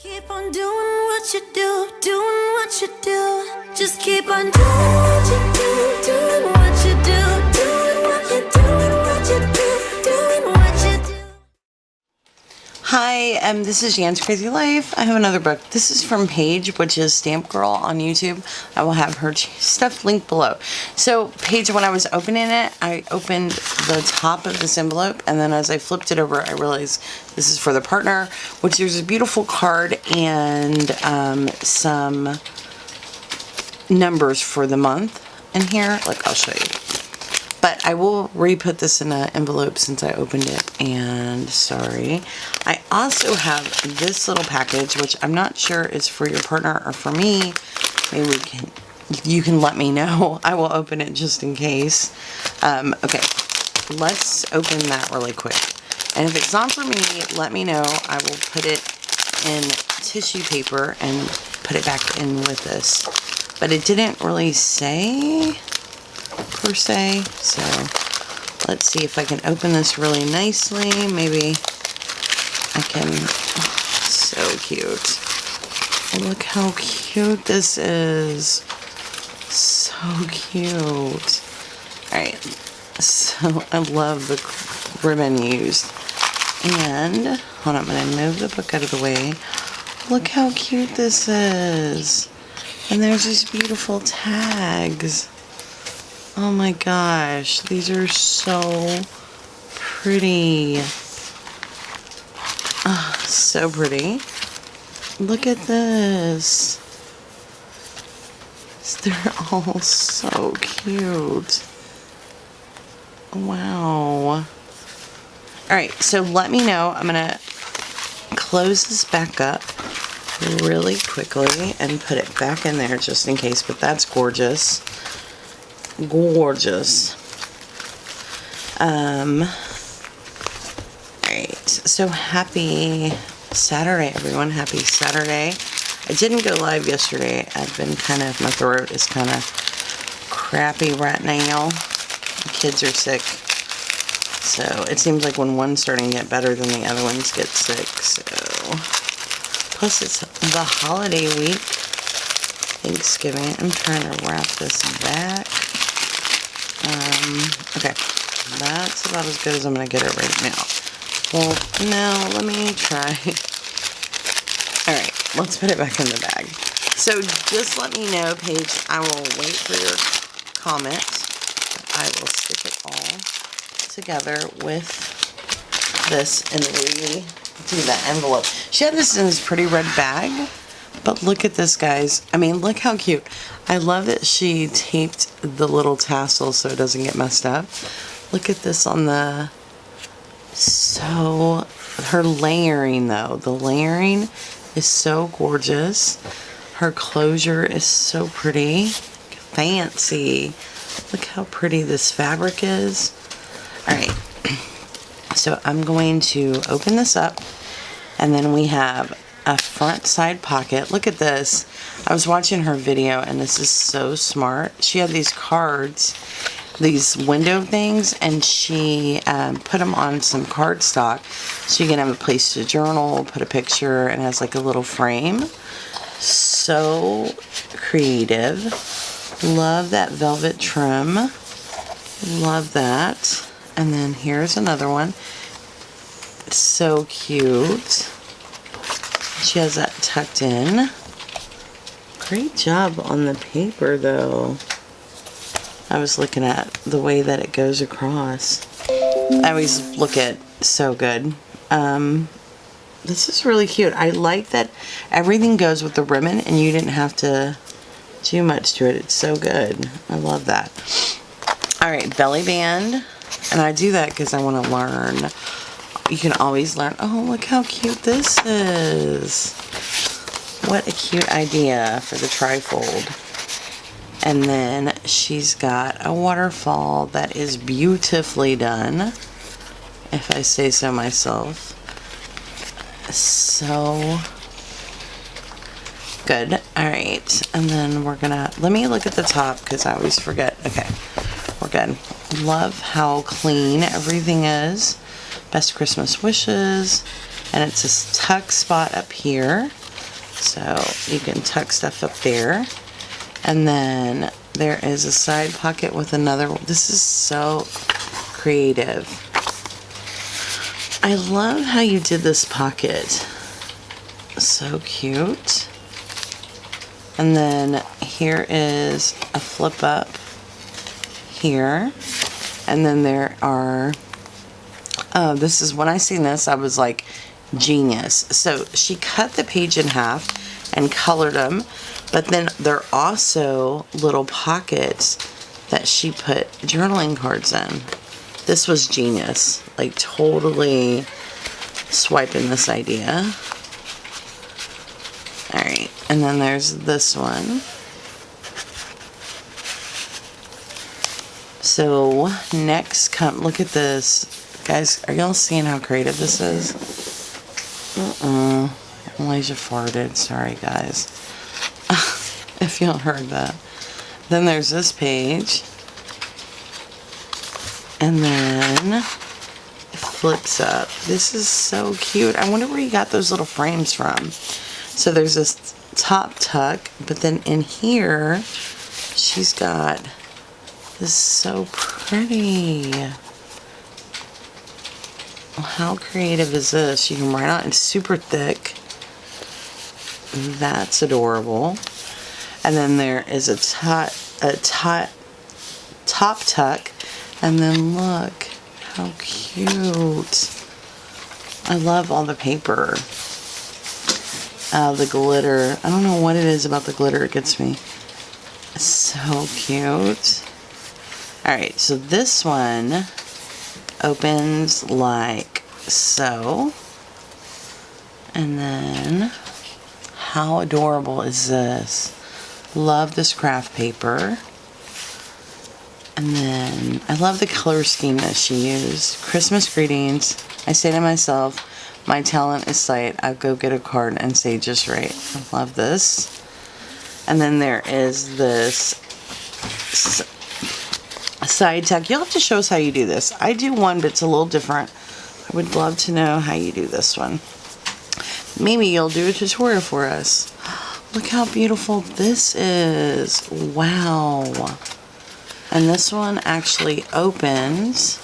Keep on doing what you do, doing what you do. Just keep on doing what you do, doing what you do, doing what you do, what you do, doing what you do. Hi, this is JanscrazyLife. I have another book. This is from Paige, which is Stamp Girl on YouTube. I will have her stuff linked below. So, Paige, when I was opening it, I opened the top of this envelope, and then as I flipped it over, I realized this is for the partner, which there's a beautiful card and some numbers for the month in here. Like, I'll show you. But I will re-put this in an envelope since I opened it, and sorry. I also have this little package, which I'm not sure is for your partner or for me. Maybe you can let me know. I will open it just in case. Okay, let's open that really quick. And if it's not for me, let me know. I will put it in tissue paper and put it back in with this. But it didn't really say per se, so let's see if I can open this really nicely. Maybe I can. Oh, so cute. Look how cute this is. So cute. Alright, so I love the ribbon used. And hold on, I'm going to move the book out of the way. Look how cute this is. And there's these beautiful tags. Oh my gosh, these are so pretty. Oh, so pretty. Look at this. They're all so cute. Wow. Alright, so let me know. I'm going to close this back up really quickly and put it back in there just in case, but that's gorgeous. Gorgeous. Alright, so happy Saturday, everyone. Happy Saturday. I didn't go live yesterday. I've been my throat is kind of crappy right now. The kids are sick. So it seems like when one's starting to get better, then the other ones get sick. So, plus it's the holiday week. Thanksgiving. I'm trying to wrap this back. Okay, that's about as good as I'm going to get it right now. Well, no, let me try. Alright, let's put it back in the bag. So, just let me know, Paige. I will wait for your comments. I will stick it all together with this and redo that envelope. She had this in this pretty red bag. But look at this, guys. I mean, look how cute. I love that she taped the little tassel so it doesn't get messed up. Look at this on the... So, her layering, though. The layering is so gorgeous. Her closure is so pretty. Fancy. Look how pretty this fabric is. Alright. So, I'm going to open this up. And then we have a front side pocket. Look at this. I was watching her video and this is so smart. She had these cards, these window things, and she put them on some cardstock so you can have a place to journal, put a picture, and it has like a little frame. So creative. Love that velvet trim. Love that. And then here's another one. So cute. She has that tucked in. Great job on the paper, though. I was looking at the way that it goes across. I always look at so good. This is really cute. I like that everything goes with the ribbon and you didn't have to do much to it. It's so good. I love that. Alright, belly band. And I do that because I want to learn. You can always learn. Oh, look how cute this is. What a cute idea for the trifold. And then she's got a waterfall that is beautifully done, if I say so myself. So good. Alright, and then we're gonna, let me look at the top because I always forget. Okay, we're good. Love how clean everything is. Best Christmas wishes. And it's this tuck spot up here. So you can tuck stuff up there. And then there is a side pocket with another. This is so creative. I love how you did this pocket. So cute. And then here is a flip up here. And then there are, oh, this is, when I seen this, I was like, genius. So she cut the page in half and colored them, but then there are also little pockets that she put journaling cards in. This was genius. Like, totally swiping this idea. Alright, and then there's this one. So next, look at this. Guys, are y'all seeing how creative this is? Malaysia farted. Sorry, guys. If y'all heard that. Then there's this page. And then it flips up. This is so cute. I wonder where you got those little frames from. So there's this top tuck, but then in here, she's got this so pretty. How creative is this? You can write on it. It's super thick. That's adorable. And then there is a top tuck. And then look how cute. I love all the paper. The glitter. I don't know what it is about the glitter. It gets me. It's so cute. Alright, so this one opens like so. And then, how adorable is this? Love this craft paper. And then, I love the color scheme that she used. Christmas greetings. I say to myself, my talent is sight. I'll go get a card and say just right. I love this. And then there is this side tuck. You'll have to show us how you do this. I do one, but it's a little different. I would love to know how you do this one. Maybe you'll do a tutorial for us. Look how beautiful this is. Wow. And this one actually opens.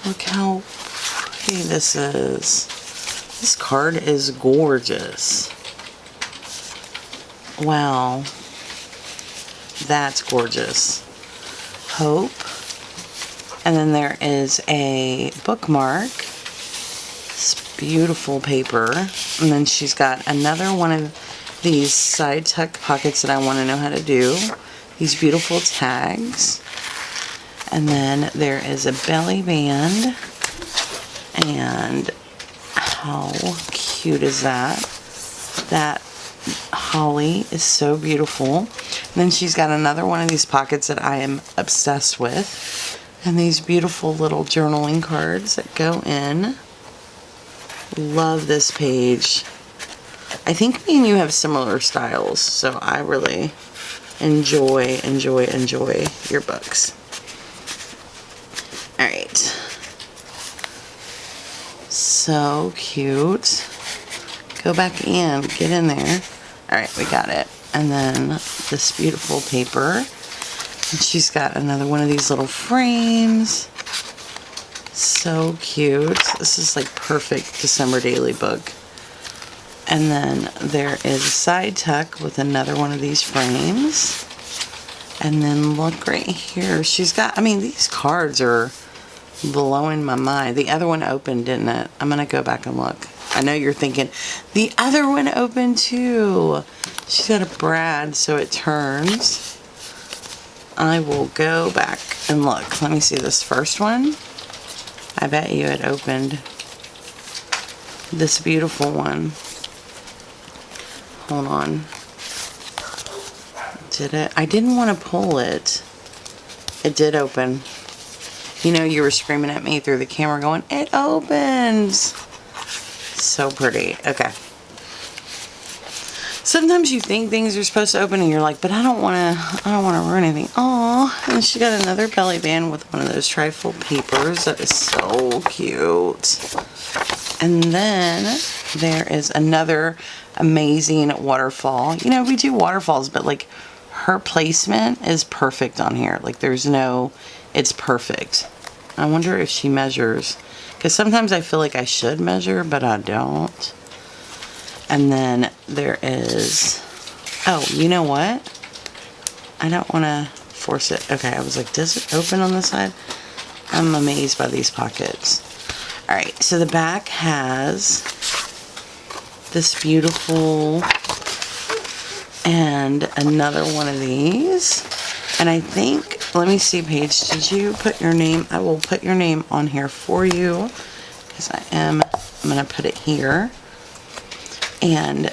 Look how pretty this is. This card is gorgeous. Wow. That's gorgeous. Hope. And then there is a bookmark. It's beautiful paper. And then she's got another one of these side tuck pockets that I want to know how to do. These beautiful tags. And then there is a belly band. And how cute is that? That holly is so beautiful. And then she's got another one of these pockets that I am obsessed with. And these beautiful little journaling cards that go in. Love this page. I think me and you have similar styles, so I really enjoy your books. Alright. So cute. Go back in, get in there. Alright, we got it. And then this beautiful paper. And she's got another one of these little frames. So cute. This is like perfect December daily book. And then there is a side tuck with another one of these frames. And then look right here. She's got, I mean, these cards are blowing my mind. The other one opened, didn't it? I'm going to go back and look. I know you're thinking, the other one opened too. She's got a brad, so it turns. I will go back and look. Let me see this first one. I bet you it opened. This beautiful one. Hold on. Did it? I didn't want to pull it. It did open. You know, you were screaming at me through the camera going, it opens. So pretty. Okay. Sometimes you think things are supposed to open and you're like, but I don't want to ruin anything. Aw. And she got another belly band with one of those trifle papers. That is so cute. And then there is another amazing waterfall. You know, we do waterfalls, but like her placement is perfect on here. Like it's perfect. I wonder if she measures, because sometimes I feel like I should measure, but I don't. And then there is, oh, you know what? I don't want to force it. Okay, I was like, does it open on the side? I'm amazed by these pockets. All right, so the back has this beautiful, and another one of these. And I think, let me see, Paige, did you put your name? I will put your name on here for you, because I'm going to put it here. And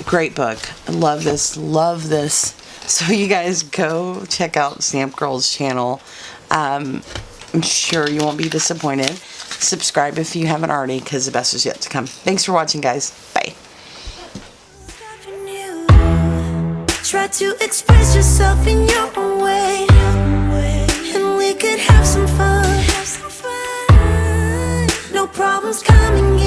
great book. I love this, love this. So you guys go check out Stamp Girl's channel. I'm sure you won't be disappointed. Subscribe if you haven't already, because the best is yet to come. Thanks for watching, guys. Bye. Try to express yourself in your own way, and we could have some fun. No problems coming